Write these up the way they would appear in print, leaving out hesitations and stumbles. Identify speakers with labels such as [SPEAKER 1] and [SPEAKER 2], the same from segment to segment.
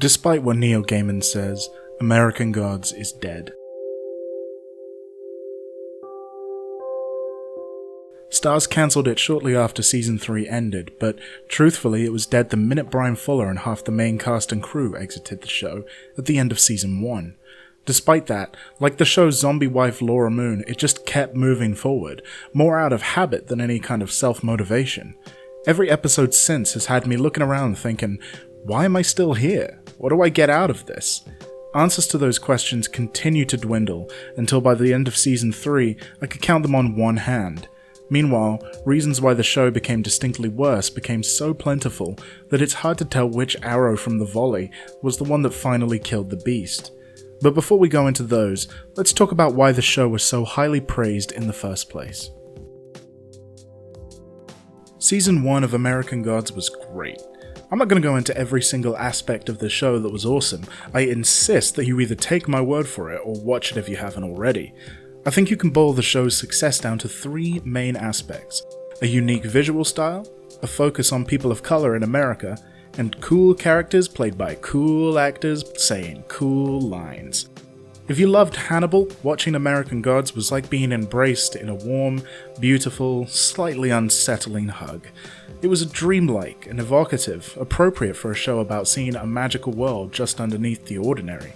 [SPEAKER 1] Despite what Neil Gaiman says, American Gods is dead. Starz cancelled it shortly after Season 3 ended, but truthfully it was dead the minute Bryan Fuller and half the main cast and crew exited the show at the end of Season 1. Despite that, like the show's zombie wife Laura Moon, it just kept moving forward, more out of habit than any kind of self-motivation. Every episode since has had me looking around thinking, why am I still here? What do I get out of this? Answers to those questions continue to dwindle until by the end of Season 3 I could count them on one hand. Meanwhile, reasons why the show became distinctly worse became so plentiful that it's hard to tell which arrow from the volley was the one that finally killed the beast. But before we go into those, let's talk about why the show was so highly praised in the first place. Season 1 of American Gods was great. I'm not going to go into every single aspect of the show that was awesome. I insist that you either take my word for it or watch it if you haven't already. I think you can boil the show's success down to three main aspects: a unique visual style, a focus on people of color in America, and cool characters played by cool actors saying cool lines. If you loved Hannibal, watching American Gods was like being embraced in a warm, beautiful, slightly unsettling hug. It was dreamlike and evocative, appropriate for a show about seeing a magical world just underneath the ordinary.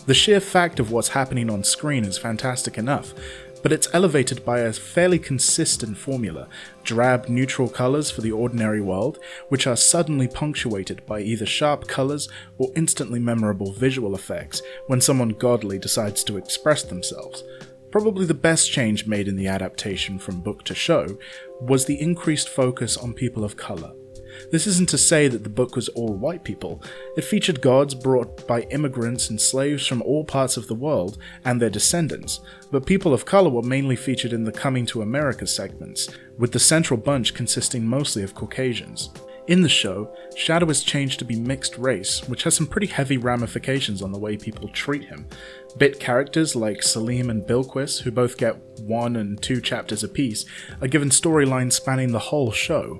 [SPEAKER 1] The sheer fact of what's happening on screen is fantastic enough, but it's elevated by a fairly consistent formula: drab, neutral colours for the ordinary world, which are suddenly punctuated by either sharp colours or instantly memorable visual effects when someone godly decides to express themselves. Probably the best change made in the adaptation from book to show was the increased focus on people of colour. This isn't to say that the book was all white people. It featured gods brought by immigrants and slaves from all parts of the world and their descendants, but people of colour were mainly featured in the Coming to America segments, with the central bunch consisting mostly of Caucasians. In the show, Shadow is changed to be mixed race, which has some pretty heavy ramifications on the way people treat him. Bit characters like Salim and Bilquis, who both get 1 and 2 chapters apiece, are given storylines spanning the whole show.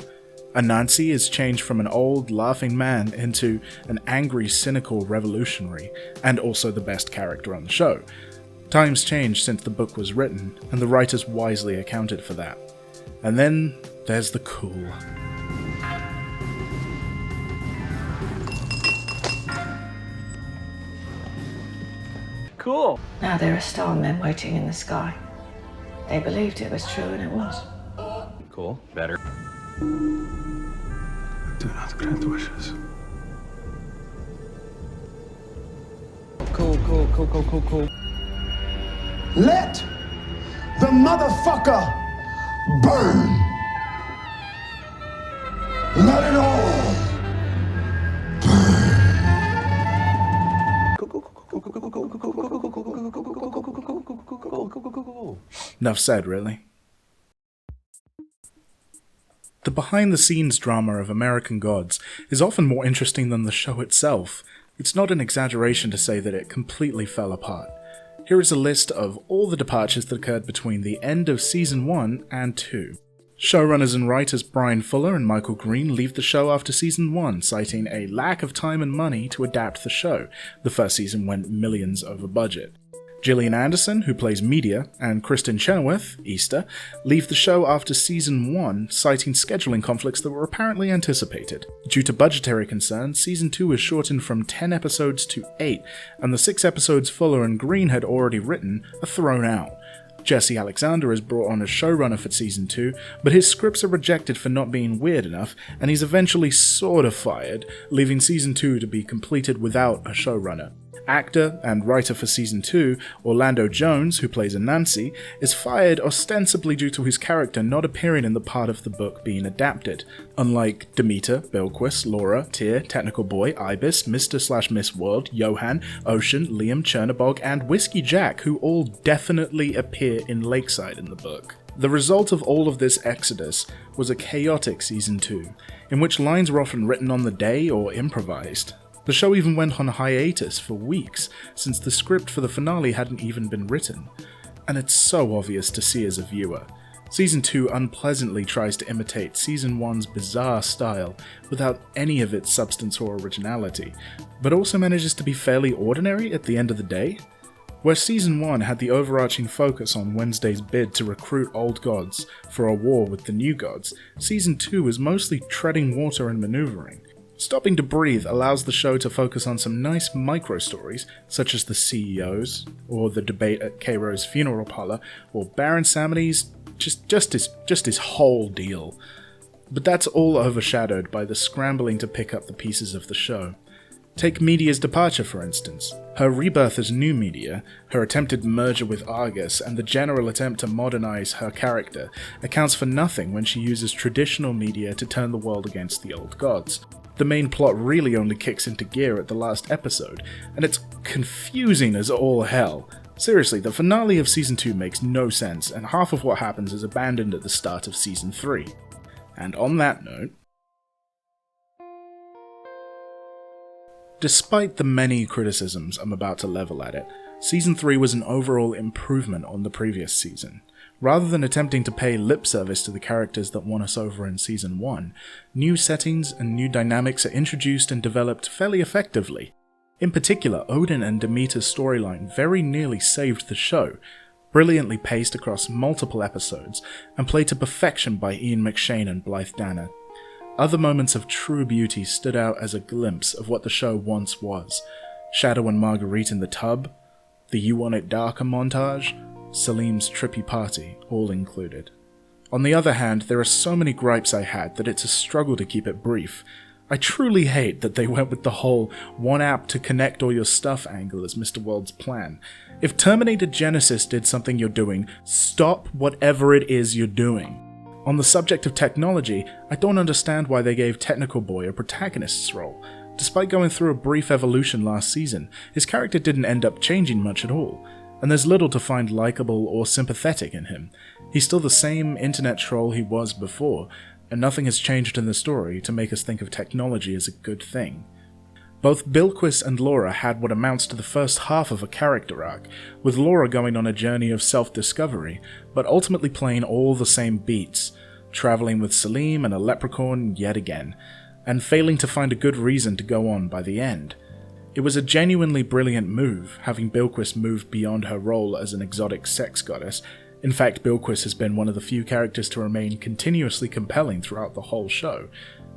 [SPEAKER 1] Anansi is changed from an old, laughing man into an angry, cynical revolutionary, and also the best character on the show. Times changed since the book was written, and the writers wisely accounted for that. And then there's the cool.
[SPEAKER 2] Cool.
[SPEAKER 3] Now there are starmen waiting in the sky. They believed it was true, and it was.
[SPEAKER 2] Cool. Better.
[SPEAKER 4] Do not grant wishes.
[SPEAKER 2] Cool.
[SPEAKER 5] Let the motherfucker burn. Let it all
[SPEAKER 2] Cool.
[SPEAKER 1] Enough said, really. The behind-the-scenes drama of American Gods is often more interesting than the show itself. It's not an exaggeration to say that it completely fell apart. Here is a list of all the departures that occurred between the end of Season 1 and 2. Showrunners and writers Bryan Fuller and Michael Green leave the show after Season 1, citing a lack of time and money to adapt the show. The first season went millions over budget. Gillian Anderson, who plays Media, and Kristen Chenoweth, Easter, leave the show after Season 1, citing scheduling conflicts that were apparently anticipated. Due to budgetary concerns, Season 2 was shortened from 10 episodes to 8, and the 6 episodes Fuller and Green had already written are thrown out. Jesse Alexander is brought on as showrunner for Season 2, but his scripts are rejected for not being weird enough, and he's eventually sort of fired, leaving Season 2 to be completed without a showrunner. Actor and writer for Season 2, Orlando Jones, who plays Anansi, is fired ostensibly due to his character not appearing in the part of the book being adapted. Unlike Demeter, Bilquis, Laura, Tyr, Technical Boy, Ibis, Mr./Miss World, Johan, Ocean, Liam, Chernabog, and Whiskey Jack, who all definitely appear in Lakeside in the book. The result of all of this exodus was a chaotic Season 2, in which lines were often written on the day or improvised. The show even went on hiatus for weeks, since the script for the finale hadn't even been written. And it's so obvious to see as a viewer. Season 2 unpleasantly tries to imitate Season 1's bizarre style without any of its substance or originality, but also manages to be fairly ordinary at the end of the day. Where Season 1 had the overarching focus on Wednesday's bid to recruit old gods for a war with the new gods, Season 2 is mostly treading water and maneuvering. Stopping to breathe allows the show to focus on some nice micro-stories, such as the CEOs, or the debate at Cairo's funeral parlor, or Baron Samedi's just his whole deal. But that's all overshadowed by the scrambling to pick up the pieces of the show. Take Media's departure, for instance. Her rebirth as new media, her attempted merger with Argus, and the general attempt to modernize her character accounts for nothing when she uses traditional media to turn the world against the old gods. The main plot really only kicks into gear at the last episode, and it's confusing as all hell. Seriously, the finale of Season 2 makes no sense, and half of what happens is abandoned at the start of Season 3. And on that note, despite the many criticisms I'm about to level at it, Season 3 was an overall improvement on the previous season. Rather than attempting to pay lip service to the characters that won us over in Season 1, new settings and new dynamics are introduced and developed fairly effectively. In particular, Odin and Demeter's storyline very nearly saved the show, brilliantly paced across multiple episodes, and played to perfection by Ian McShane and Blythe Danner. Other moments of true beauty stood out as a glimpse of what the show once was. Shadow and Marguerite in the tub, the You Want It Darker montage, Salim's trippy party, all included. On the other hand, there are so many gripes I had that it's a struggle to keep it brief. I truly hate that they went with the whole one app to connect all your stuff angle as Mr. World's plan. If Terminator Genesis did something you're doing, stop whatever it is you're doing. On the subject of technology, I don't understand why they gave Technical Boy a protagonist's role. Despite going through a brief evolution last season, his character didn't end up changing much at all, and there's little to find likable or sympathetic in him. He's still the same internet troll he was before, and nothing has changed in the story to make us think of technology as a good thing. Both Bilquis and Laura had what amounts to the first half of a character arc, with Laura going on a journey of self-discovery, but ultimately playing all the same beats, travelling with Salim and a leprechaun yet again, and failing to find a good reason to go on by the end. It was a genuinely brilliant move, having Bilquis move beyond her role as an exotic sex goddess. In fact, Bilquis has been one of the few characters to remain continuously compelling throughout the whole show,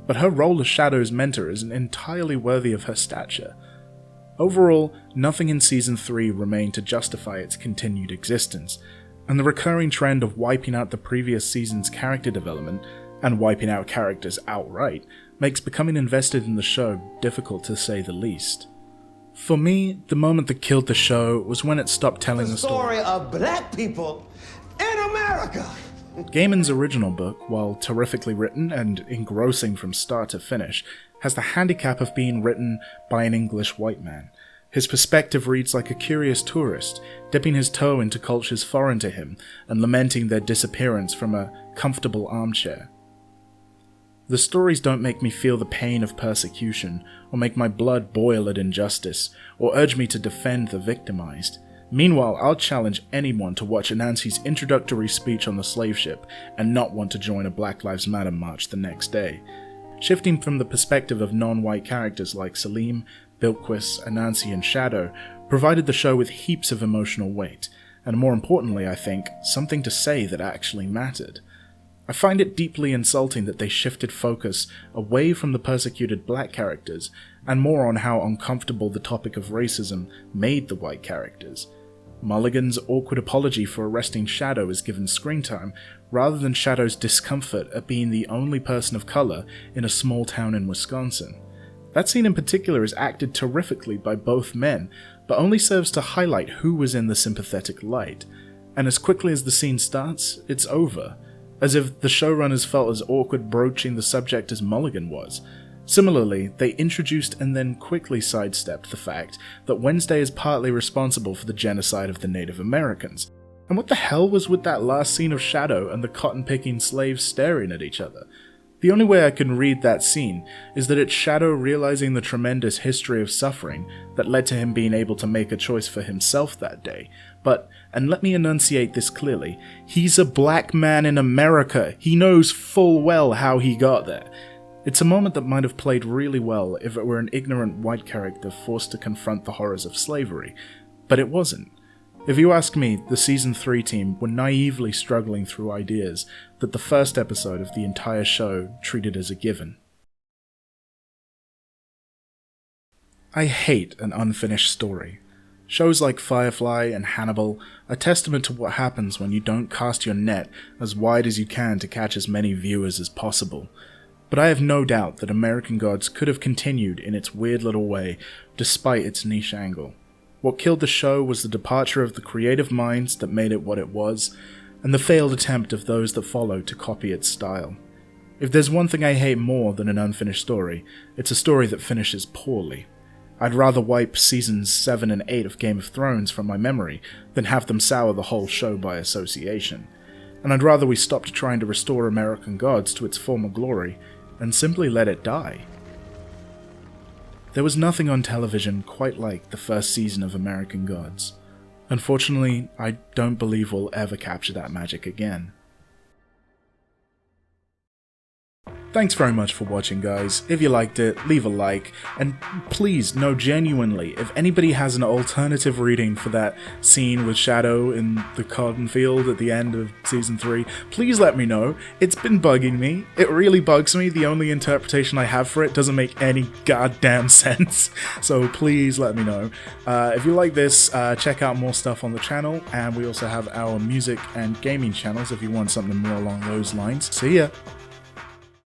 [SPEAKER 1] but her role as Shadow's mentor isn't entirely worthy of her stature. Overall, nothing in Season 3 remained to justify its continued existence, and the recurring trend of wiping out the previous season's character development, and wiping out characters outright, makes becoming invested in the show difficult to say the least. For me, the moment that killed the show was when it stopped telling the story
[SPEAKER 5] of black people in America.
[SPEAKER 1] Gaiman's original book, while terrifically written and engrossing from start to finish, has the handicap of being written by an English white man. His perspective reads like a curious tourist, dipping his toe into cultures foreign to him and lamenting their disappearance from a comfortable armchair. The stories don't make me feel the pain of persecution, or make my blood boil at injustice, or urge me to defend the victimized. Meanwhile, I'll challenge anyone to watch Anansi's introductory speech on the slave ship and not want to join a Black Lives Matter march the next day. Shifting from the perspective of non-white characters like Salim, Bilquis, Anansi, and Shadow provided the show with heaps of emotional weight, and more importantly, I think, something to say that actually mattered. I find it deeply insulting that they shifted focus away from the persecuted black characters and more on how uncomfortable the topic of racism made the white characters. Mulligan's awkward apology for arresting Shadow is given screen time, rather than Shadow's discomfort at being the only person of color in a small town in Wisconsin. That scene in particular is acted terrifically by both men, but only serves to highlight who was in the sympathetic light, and as quickly as the scene starts, it's over, as if the showrunners felt as awkward broaching the subject as Mulligan was. Similarly, they introduced and then quickly sidestepped the fact that Wednesday is partly responsible for the genocide of the Native Americans. And what the hell was with that last scene of Shadow and the cotton-picking slaves staring at each other? The only way I can read that scene is that it's Shadow realizing the tremendous history of suffering that led to him being able to make a choice for himself that day. But, and let me enunciate this clearly, he's a black man in America. He knows full well how he got there. It's a moment that might have played really well if it were an ignorant white character forced to confront the horrors of slavery, but it wasn't. If you ask me, the Season 3 team were naively struggling through ideas that the first episode of the entire show treated as a given. I hate an unfinished story. Shows like Firefly and Hannibal are testament to what happens when you don't cast your net as wide as you can to catch as many viewers as possible. But I have no doubt that American Gods could have continued in its weird little way despite its niche angle. What killed the show was the departure of the creative minds that made it what it was, and the failed attempt of those that followed to copy its style. If there's one thing I hate more than an unfinished story, it's a story that finishes poorly. I'd rather wipe seasons 7 and 8 of Game of Thrones from my memory than have them sour the whole show by association. And I'd rather we stopped trying to restore American Gods to its former glory and simply let it die. There was nothing on television quite like the first season of American Gods. Unfortunately, I don't believe we'll ever capture that magic again. Thanks very much for watching, guys. If you liked it, leave a like, and please, no, genuinely, if anybody has an alternative reading for that scene with Shadow in the cotton field at the end of Season 3, please let me know. It's been bugging me. It really bugs me. The only interpretation I have for it doesn't make any goddamn sense, so please let me know. If you like this, check out more stuff on the channel, and we also have our music and gaming channels if you want something more along those lines. See ya!